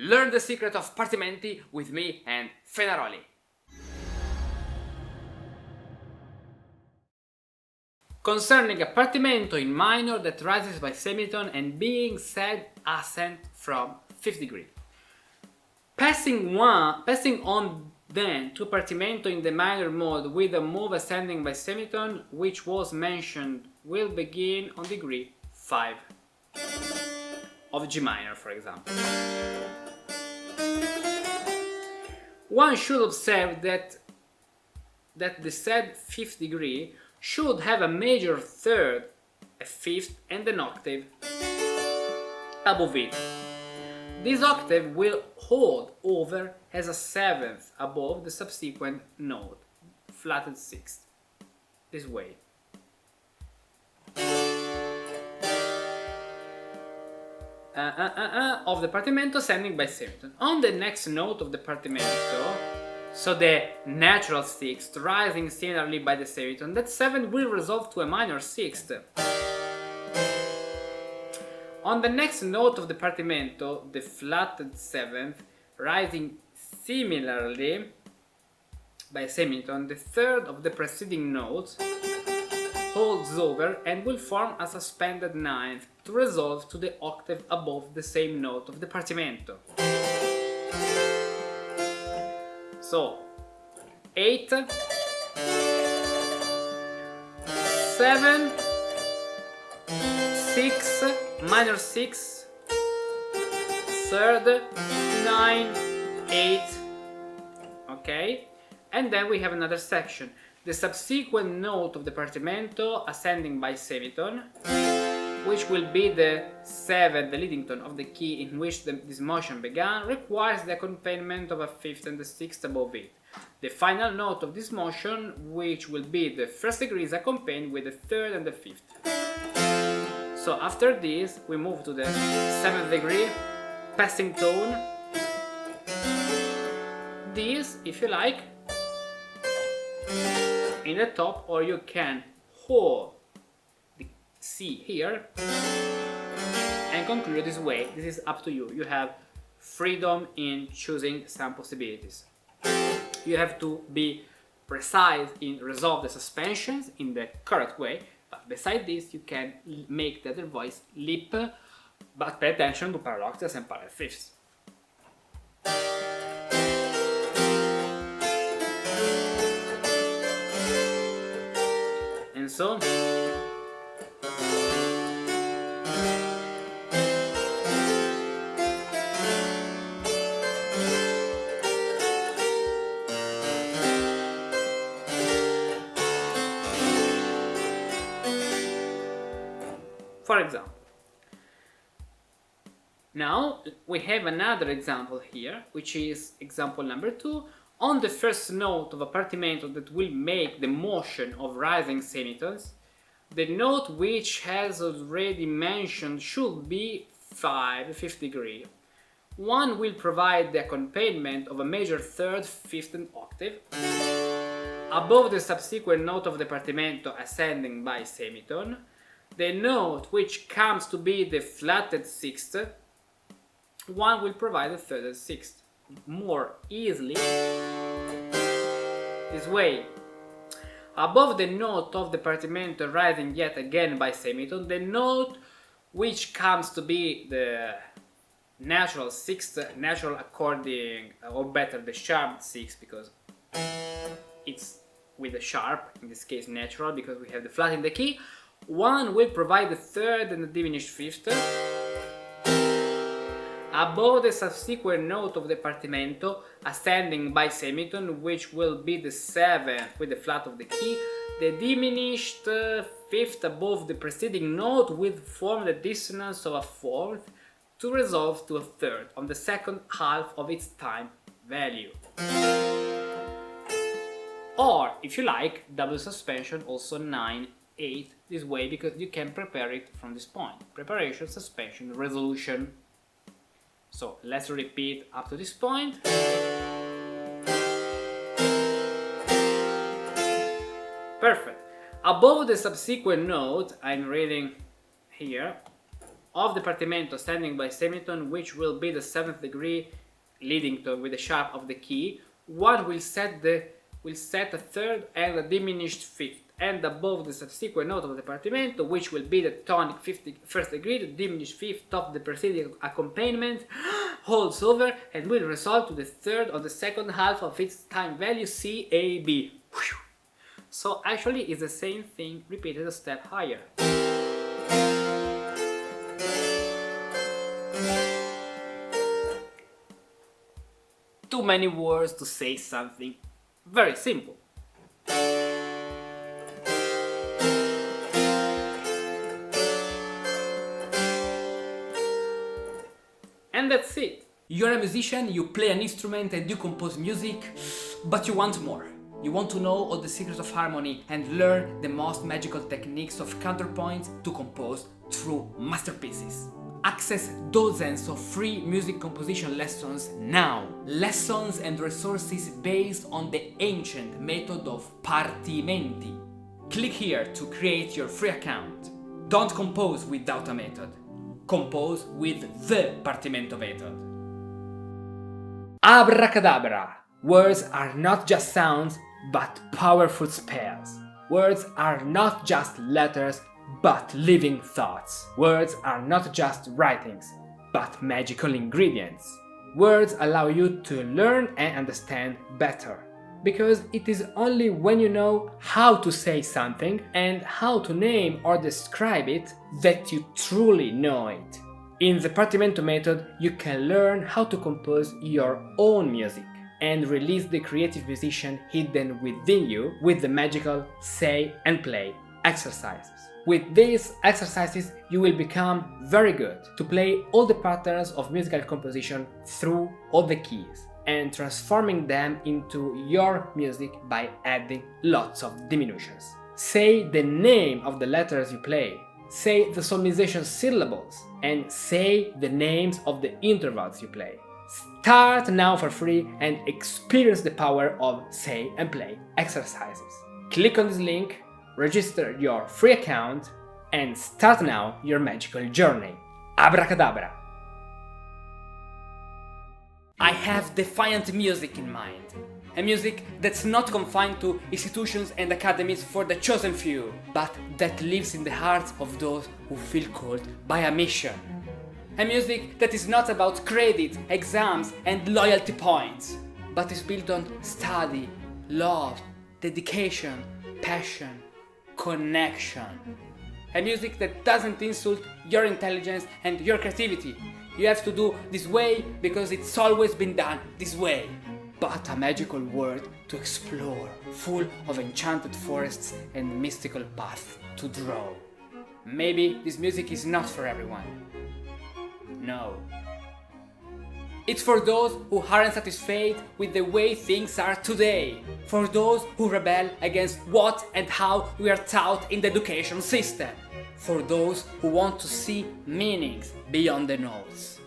Learn the secret of Partimenti with me and Fenaroli. Concerning a Partimento in minor that rises by semitone and being said ascent from 5th degree. Passing on then to Partimento in the minor mode with a move ascending by semitone, which was mentioned, will begin on degree 5 of G minor, for example. One should observe that the said 5th degree should have a major third, a fifth, and an octave above it. This octave will hold over as a seventh above the subsequent note, flatted sixth, this way. Of the Partimento ascending by semitone. On the next note of the Partimento, so the natural sixth rising similarly by the semitone, that seventh will resolve to a minor sixth. On the next note of the Partimento, the flatted seventh rising similarly by semitone, the third of the preceding notes holds over and will form a suspended ninth to resolve to the octave above the same note of the Partimento. So 8, 7, 6, minor 6, third, 9, 8, okay? And then we have another section. The subsequent note of the Partimento ascending by semitone, which will be the 7th, the leading tone of the key in which this motion began, requires the accompaniment of a 5th and the 6th above it. The final note of this motion, which will be the 1st degree, is accompanied with the 3rd and the 5th. So after this, we move to the 7th degree, passing tone. This, if you like, in the top, or you can hold the C here and conclude this way. This is up to you. You have freedom in choosing some possibilities. You have to be precise in resolve the suspensions in the correct way, but beside this you can make the other voice leap, but pay attention to parallel octaves and parallel fifths. And so for example, now we have another example here, which is example number 2. On the first note of a Partimento that will make the motion of rising semitones, the note which has already mentioned should be 5th degree. One will provide the accompaniment of a major third, fifth and octave. Above the subsequent note of the Partimento ascending by semitone, the note which comes to be the flatted sixth, one will provide the third and sixth. More easily this way. Above the note of the Partimento rising yet again by semitone, the note which comes to be the natural sixth, natural according, or better the sharp sixth, because it's with the sharp, in this case natural, because we have the flat in the key. One will provide the third and the diminished fifth. Above the subsequent note of the Partimento ascending by semitone, which will be the 7th with the flat of the key, the diminished fifth above the preceding note will form the dissonance of a fourth to resolve to a third on the second half of its time value. Or, if you like, double suspension, also 9, 8, this way, because you can prepare it from this point. Preparation, suspension, resolution. So let's repeat up to this point. Perfect. Above the subsequent note, I'm reading here, of the Partimento standing by semitone, which will be the 7th degree leading to with the sharp of the key. One will set a third and a diminished fifth, and above the subsequent note of the Partimento, which will be the tonic first degree, the diminished fifth of the preceding accompaniment holds over and will result to the third or the second half of its time value C, A, B. So actually it's the same thing repeated a step higher. Too many words to say something very simple. And that's it. You're a musician, you play an instrument and you compose music, but you want more. You want to know all the secrets of harmony and learn the most magical techniques of counterpoint to compose true masterpieces. Access dozens of free music composition lessons now. Lessons and resources based on the ancient method of Partimenti. Click here to create your free account. Don't compose without a method. Compose with the Partimento method. Abracadabra! Words are not just sounds, but powerful spells. Words are not just letters, but living thoughts. Words are not just writings, but magical ingredients. Words allow you to learn and understand better. Because it is only when you know how to say something and how to name or describe it that you truly know it. In the Partimento method, you can learn how to compose your own music and release the creative musician hidden within you with the magical say and play exercises. With these exercises, you will become very good to play all the patterns of musical composition through all the keys and transforming them into your music by adding lots of diminutions. Say the name of the letters you play, say the solmization syllables, and say the names of the intervals you play. Start now for free and experience the power of say and play exercises. Click on this link, register your free account, and start now your magical journey. Abracadabra! I have defiant music in mind. A music that's not confined to institutions and academies for the chosen few, but that lives in the hearts of those who feel called by a mission. A music that is not about credit, exams, and loyalty points, but is built on study, love, dedication, passion, connection. A music that doesn't insult your intelligence and your creativity. You have to do this way because it's always been done this way. But a magical world to explore, full of enchanted forests and mystical paths to draw. Maybe this music is not for everyone. No. It's for those who aren't satisfied with the way things are today. For those who rebel against what and how we are taught in the education system. For those who want to see meanings beyond the notes.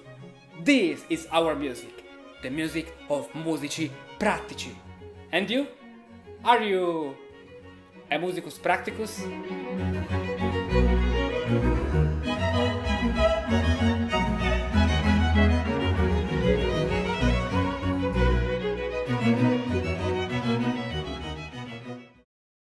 This is our music, the music of musici pratici. And you? Are you a musicus practicus?